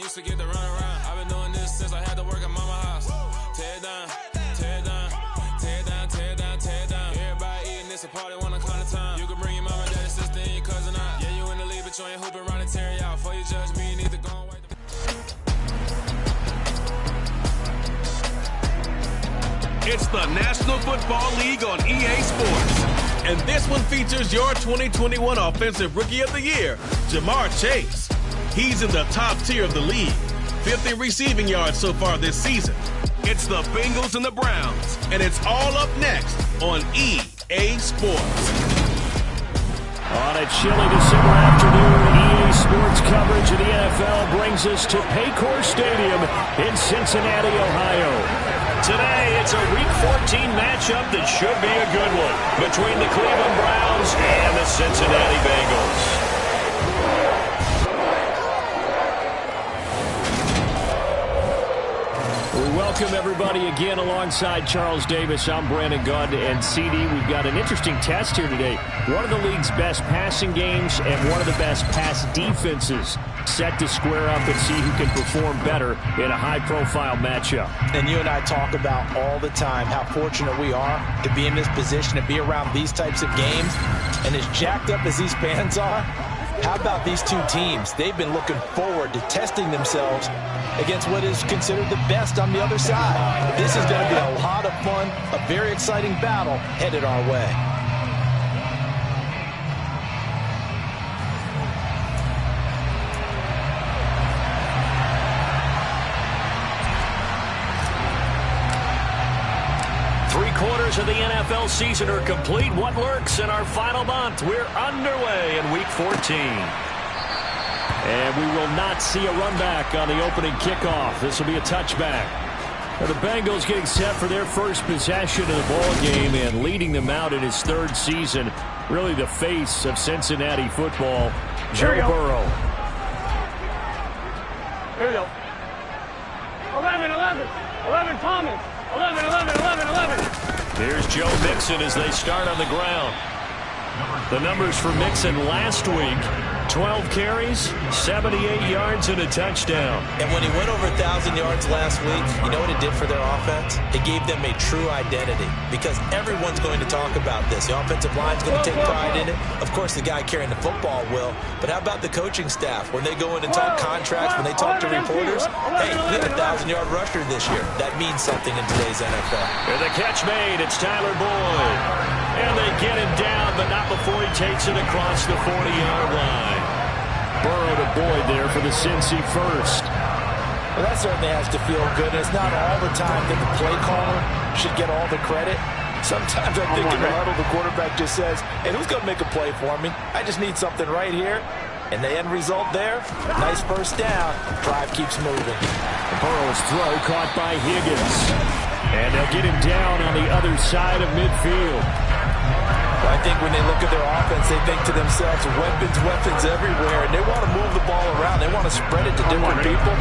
used to get to run around. I've been doing this since I had to work at mama house. Tear it down, tear it down, tear it down, tear it down, tear it down. Everybody eating this a party, one kind of time. You can bring your mama, daddy, sister, and your cousin out. Yeah, you in the league, but you ain't hooping around and tear out. Before you judge me, you need to go and wait. It's the National Football League on EA Sports. And this one features your 2021 Offensive Rookie of the Year, Ja'Marr Chase. He's in the top tier of the league, 50 receiving yards so far this season. It's the Bengals and the Browns, and it's all up next on EA Sports. On a chilly December afternoon, EA Sports coverage of the NFL brings us to Paycor Stadium in Cincinnati, Ohio. Today, it's a Week 14 matchup that should be a good one between the Cleveland Browns and the Cincinnati Bengals. We welcome everybody again alongside Charles Davis. I'm Brandon Gunn, and CD, we've got an interesting test here today. One of the league's best passing games and one of the best pass defenses set to square up and see who can perform better in a high-profile matchup. And you and I talk about all the time how fortunate we are to be in this position, to be around these types of games. And as jacked up as these fans are, how about these two teams? They've been looking forward to testing themselves against what is considered the best on the other side. This is going to be a lot of fun, a very exciting battle headed our way. Of the NFL season are complete. What lurks in our final month? We're underway in Week 14. And we will not see a run back on the opening kickoff. This will be a touchback. The Bengals getting set for their first possession of the ball game and leading them out in his third season. Really the face of Cincinnati football, Joe Burrow. Here we go. 11, Thomas. 11. Here's Joe Mixon as they start on the ground. The numbers for Mixon last week, 12 carries, 78 yards, and a touchdown. And when he went over 1,000 yards last week, you know what it did for their offense? It gave them a true identity because everyone's going to talk about this. The offensive line's going to take pride in it. Of course, the guy carrying the football will. But how about the coaching staff? When they go in and talk contracts, when they talk to reporters, hey, we had a 1,000-yard rusher this year. That means something in today's NFL. And the catch made. It's Tyler Boyd. And they get him down, but not before he takes it across the 40-yard line. Burrow to Boyd there for the Cincy first. Well, that certainly has to feel good. And it's not all the time that the play caller should get all the credit. Sometimes I think in the huddle, the quarterback just says, hey, who's going to make a play for me? I just need something right here. And the end result there, nice first down. Drive keeps moving. Burrow's throw caught by Higgins. And they'll get him down on the other side of midfield. I think when they look at their offense, they think to themselves, weapons everywhere, and they want to move the ball around. They want to spread it to different people.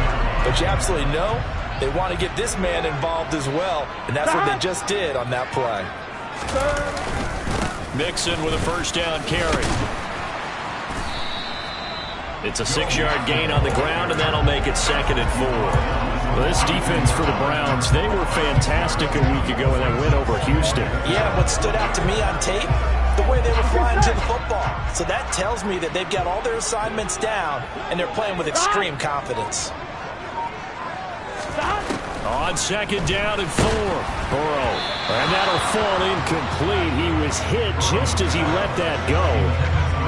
But you absolutely know they want to get this man involved as well, and that's what they just did on that play. Mixon with a first down carry. It's a 6-yard gain on the ground, and that'll make it 2nd and 4. Well, this defense for the Browns, they were fantastic a week ago in that win over Houston. Yeah, what stood out to me on tape, the way they were flying to the football. So that tells me that they've got all their assignments down, and they're playing with extreme confidence. On 2nd down and 4, Burrow. And that'll fall incomplete. He was hit just as he let that go.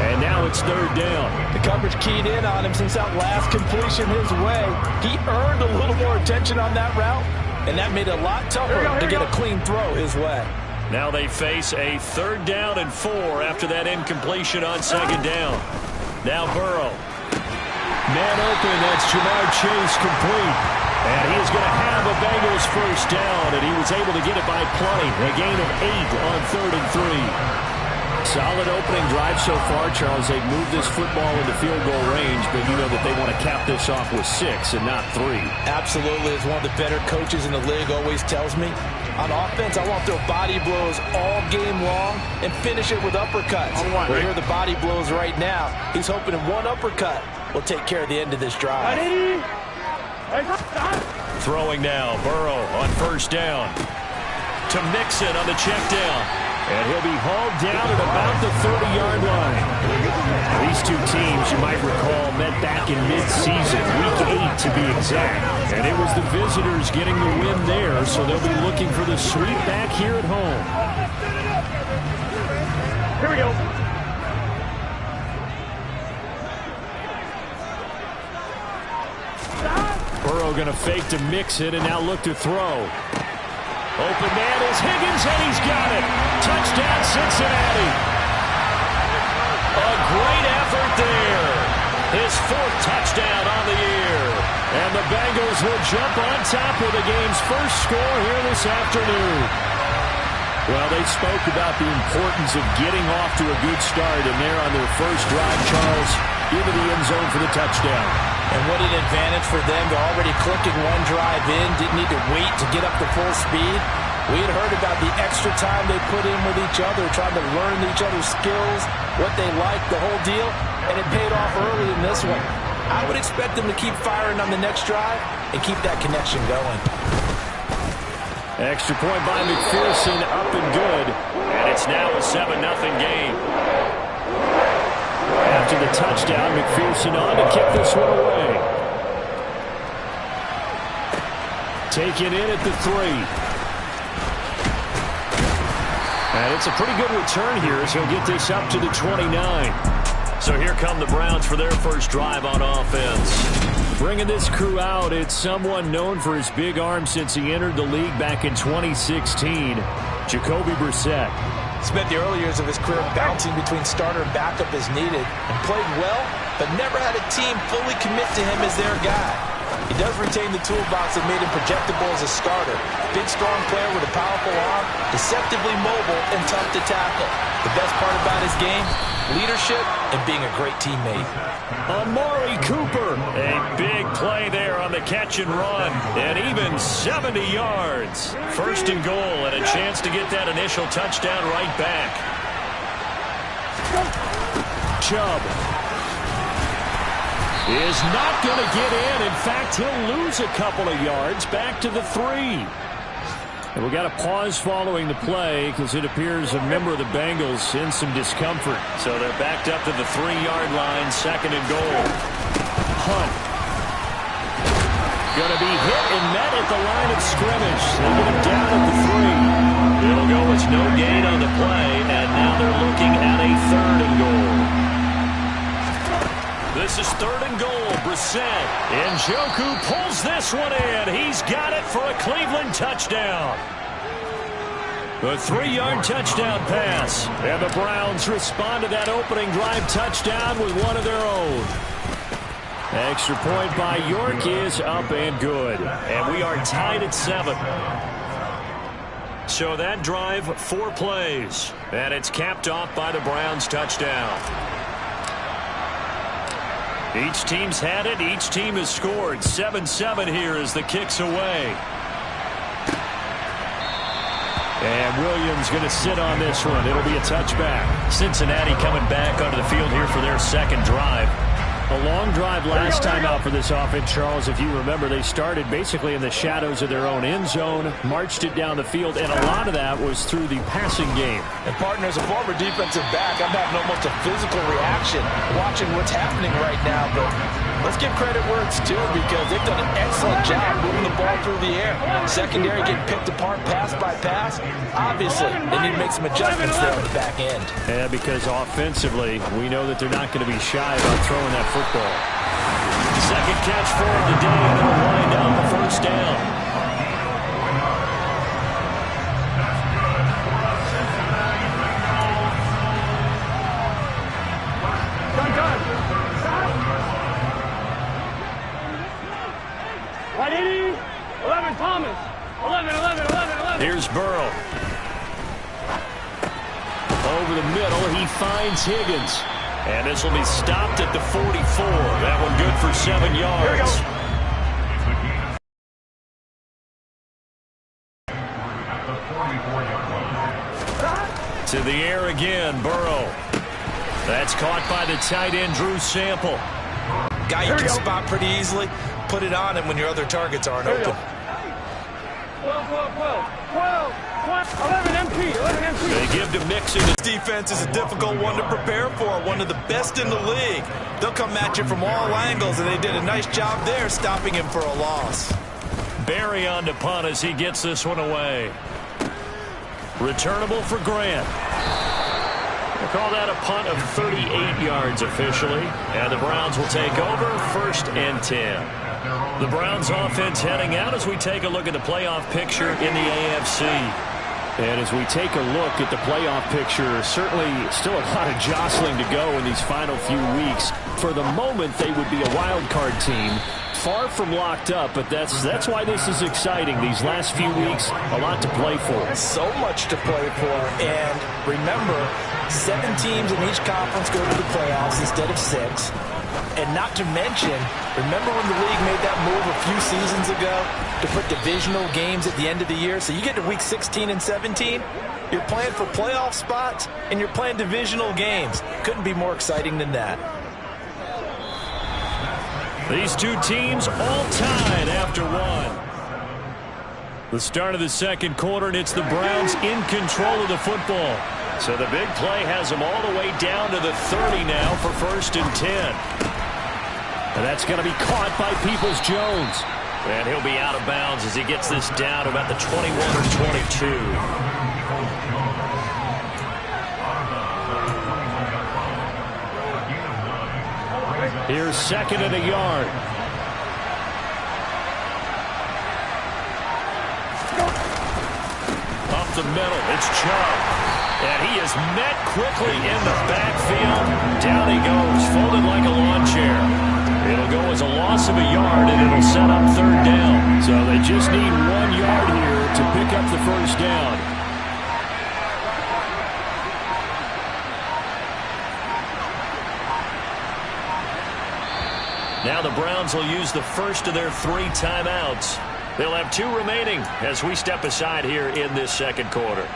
And now it's 3rd down. The coverage keyed in on him since that last completion his way. He earned a little more attention on that route, and that made it a lot tougher to get a clean throw his way. Now they face a 3rd down and 4 after that incompletion on 2nd down. Now Burrow. Man open, that's Ja'Marr Chase complete. And he is going to have a Bengals first down, and he was able to get it by plenty. A gain of 8 on 3rd and 3. Solid opening drive so far, Charles. They've moved this football into field goal range, but you know that they want to cap this off with 6 and not 3. Absolutely. As one of the better coaches in the league always tells me, on offense, I want to throw body blows all game long and finish it with uppercuts. Well, here are the body blows right now. He's hoping in one uppercut will take care of the end of this drive. Throwing now, Burrow on first down. To Mixon on the check down. And he'll be hauled down at about the 30-yard line. These two teams, you might recall, met back in mid-season, Week 8 to be exact. And it was the visitors getting the win there, so they'll be looking for the sweep back here at home. Here we go. Burrow going to fake to Mixon and now look to throw. Open man is Higgins, and he's got it. Touchdown, Cincinnati. A great effort there. His 4th touchdown on the year. And the Bengals will jump on top with the game's first score here this afternoon. Well, they spoke about the importance of getting off to a good start, and they're on their first drive, Charles, into the end zone for the touchdown. And what an advantage for them. They're already clicking one drive in, didn't need to wait to get up to full speed. We had heard about the extra time they put in with each other, trying to learn each other's skills, what they like, the whole deal, and it paid off early in this one. I would expect them to keep firing on the next drive and keep that connection going. Extra point by McPherson, up and good. And it's now a 7-0 game. After the touchdown, McPherson on to kick this one away. Taken in at the 3. And it's a pretty good return here as he'll get this up to the 29. So here come the Browns for their first drive on offense. Bringing this crew out, it's someone known for his big arm since he entered the league back in 2016, Jacoby Brissett. Spent the early years of his career bouncing between starter and backup as needed, and played well, but never had a team fully commit to him as their guy. He does retain the toolbox that made him projectable as a starter. Big, strong player with a powerful arm, deceptively mobile and tough to tackle. The best part about his game, leadership and being a great teammate. Amari Cooper, a big play there on the catch and run, and even 70 yards. First and goal, and a chance to get that initial touchdown right back. Chubb is not going to get in. In fact, he'll lose a couple of yards back to the 3. And we got a pause following the play because it appears a member of the Bengals in some discomfort. So they're backed up to the 3-yard line, 2nd and goal. Hunt. Going to be hit and met at the line of scrimmage. They get him down at the 3. It'll go as no gain on the play, and now they're looking at a 3rd and goal. This is 3rd and goal. Brissett. Njoku pulls this one in. He's got it for a Cleveland touchdown. The 3-yard touchdown pass. And the Browns respond to that opening drive touchdown with one of their own. Extra point by York is up and good. And we are tied at 7. So that drive, 4 plays. And it's capped off by the Browns touchdown. Each team's had it. Each team has scored. 7-7 here as the kick's away. And Williams going to sit on this one. It'll be a touchback. Cincinnati coming back onto the field here for their 2nd drive. A long drive last time out for this offense, Charles. If you remember, they started basically in the shadows of their own end zone, marched it down the field, and a lot of that was through the passing game. And partner, as a former defensive back, I'm having almost a physical reaction watching what's happening right now. But let's give credit where it's due because they've done an excellent job moving the ball through the air. Secondary getting picked apart pass by pass. Obviously, they need to make some adjustments there on the back end. Yeah, because offensively, we know that they're not going to be shy about throwing that football. 2nd catch for him today, and they'll wind up a 1st down. White 11 Thomas. 11. Here's Burrow. Over the middle, he finds Higgins. And this will be stopped at the 44. That one good for 7 yards. To the air again, Burrow. That's caught by the tight end, Drew Sample. Guy you can spot pretty easily. put it on him when your other targets aren't open. 12, 11 MP, 11 MP. They give to Mixon. This defense is a difficult one to prepare for, one of the best in the league. They'll come at you from all angles, and they did a nice job there stopping him for a loss. Barry on to punt as he gets this one away. Returnable for Grant. We'll call that a punt of 38 yards officially. And the Browns will take over 1st and 10. The Browns offense heading out as we take a look at the playoff picture in the AFC. And as we take a look at the playoff picture, certainly still a lot of jostling to go in these final few weeks. For the moment, they would be a wild card team. Far from locked up, but that's why this is exciting. These last few weeks, a lot to play for. So much to play for. And remember, 7 teams in each conference go to the playoffs instead of 6. And not to mention, remember when the league made that move a few seasons ago to put divisional games at the end of the year? So you get to week 16 and 17, you're playing for playoff spots, and you're playing divisional games. Couldn't be more exciting than that. These two teams all tied after one. The start of the second quarter, and it's the Browns in control of the football. So the big play has them all the way down to the 30 now for 1st and 10. And that's going to be caught by Peoples-Jones. And he'll be out of bounds as he gets this down to about the 21 or 22. Here's 2nd and a yard. Up the middle, it's Chubb. And he is met quickly in the backfield. Down he goes, folded like a lawn chair. It'll go as a loss of a yard, and it'll set up 3rd down. So they just need 1 yard here to pick up the 1st down. Now the Browns will use the first of their 3 timeouts. They'll have 2 remaining as we step aside here in this second quarter.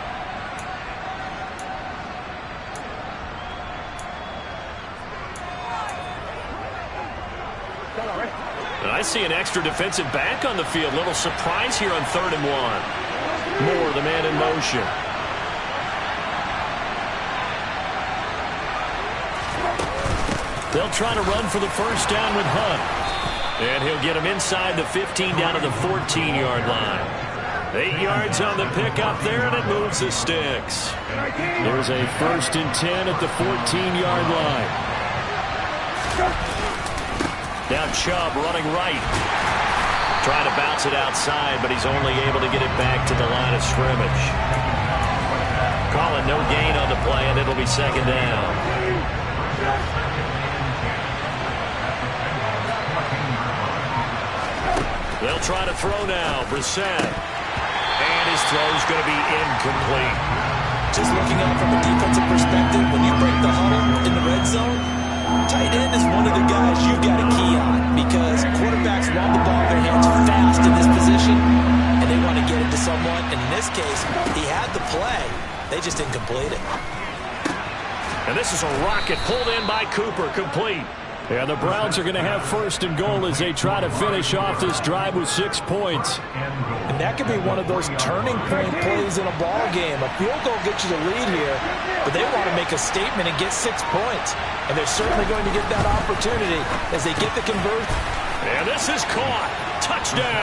And I see an extra defensive back on the field. Little surprise here on 3rd and 1. Moore, the man in motion. They'll try to run for the 1st down with Hunt. And he'll get him inside the 15 down to the 14-yard line. 8 yards on the pickup there, and it moves the sticks. There's a 1st and 10 at the 14-yard line. Now Chubb running right. Trying to bounce it outside, but he's only able to get it back to the line of scrimmage. Calling no gain on the play, and it'll be 2nd down. They'll try to throw now. Brissett. And his throw's going to be incomplete. Just looking at it from a defensive perspective, when you break the huddle in the red zone, tight end is one of the guys you've got to key on because quarterbacks want the ball in their hands fast in this position, and they want to get it to someone. And in this case, he had the play. They just didn't complete it. And this is a rocket pulled in by Cooper, complete. Yeah, the Browns are going to have 1st and goal as they try to finish off this drive with 6 points. And that could be one of those turning point plays in a ball game. A field goal gets you the lead here, but they want to make a statement and get 6 points. And they're certainly going to get that opportunity as they get the conversion. And this is caught. Touchdown.